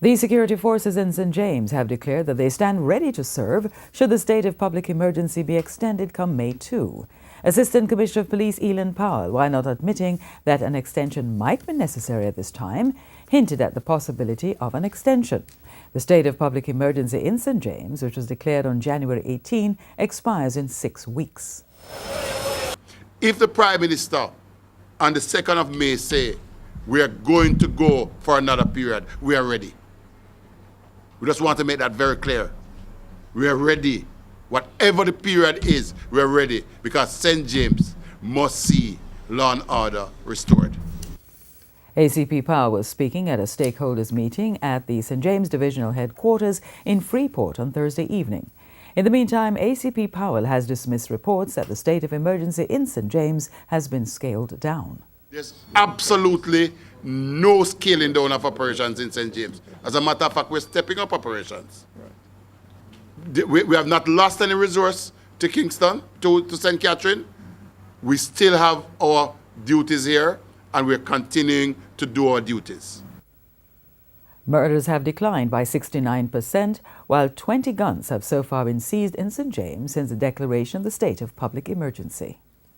The security forces in St. James have declared that they stand ready to serve should the state of public emergency be extended come May 2. Assistant Commissioner of Police Elon Powell, while not admitting that an extension might be necessary at this time, hinted at the possibility of an extension. The state of public emergency in St. James, which was declared on January 18, expires in 6 weeks. If the Prime Minister on the 2nd of May say we are going to go for another period, we are ready. We just want to make that very clear. We are ready. Whatever the period is, we are ready because St. James must see law and order restored. ACP Powell was speaking at a stakeholders meeting at the St. James Divisional Headquarters in Freeport on Thursday evening. In the meantime, ACP Powell has dismissed reports that the state of emergency in St. James has been scaled down. There's absolutely no scaling down of operations in St. James. As a matter of fact, we're stepping up operations. We have not lost any resource to Kingston, to St. Catherine. We still have our duties here, and we're continuing to do our duties. Murders have declined by 69%, while 20 guns have so far been seized in St. James since the declaration of the state of public emergency.